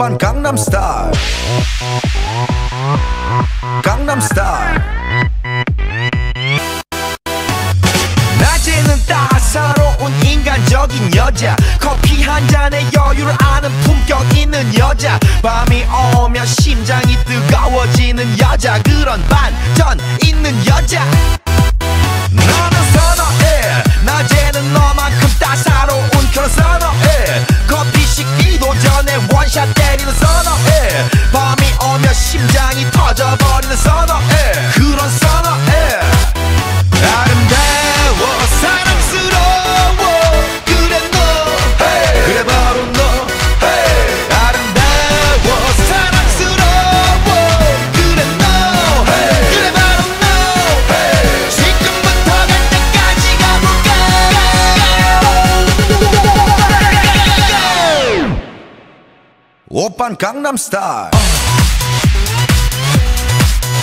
오빤 강남스타일 강남스타일 낮에는 따사로운 인간적인 여자 커피 한 잔에 여유를 아는 품격 있는 여자 밤이 오면 심장이 뜨거워지는 여자 그런 반전 있는 여자 나는 선어해 낮에는 너만큼 따사로운 그런 선어해 커피 식기도 전에 원샷 때리는 선어해 밤이 오면 심장이 터져버리는 선어해 그런 선어해 아름다워 사랑스러워 그래 너 hey. 그래 바로 너 hey. 아름다워 사랑스러워 그래 너 hey. 그래 바로 너 hey. 지금부터 갈 때까지 가볼까 오빤 강남스타일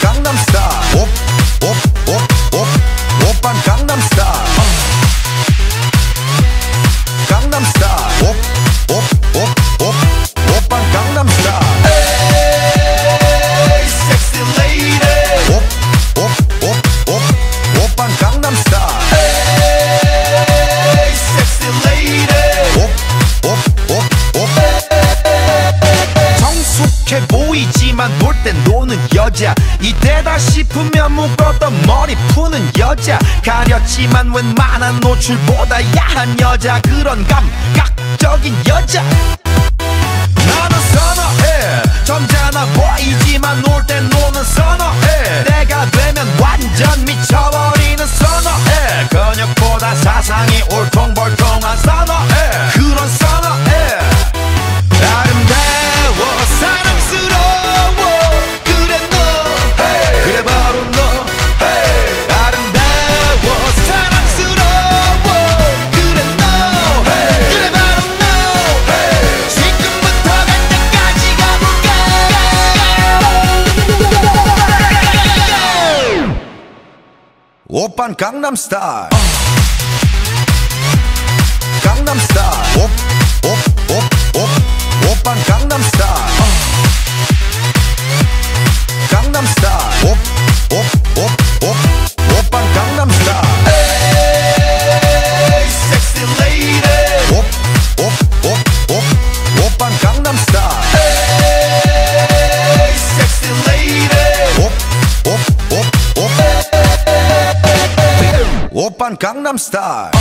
강남스타일 오빤 강남스타일 강남스타일 오빤 강남스타일 에이 섹시 레이디 오빤 강남스타일 에이 섹시 레이디 정숙해 보이지만 놀 땐 노는 여자 이때다 싶으면 묶었던 머리 푸는 여자 가렸지만 웬만한 노출보다 야한 여자 그런 감각적인 여자 나는 선어해 점잖아 보이지만 놀 땐 노는 선어해 내가 되면 완전 미쳐버리는 선어해 근육보다 사상이 울퉁불퉁한 선어해 그런 선어해 아름다워 사랑스러워 그래 너 hey. 그래 바로 너 hey. 아름다워 사랑스러워 그래 너 hey. 그래 바로 너 hey. 지금부터 갈 때까지 가볼까 오빤 강남스타일 강남스타일 오빤 강남스타일 강남스타일 오빤 강남스타일 에이 섹시 레이디 오빤 강남스타일 에이 섹시 레이디 오빤 강남스타일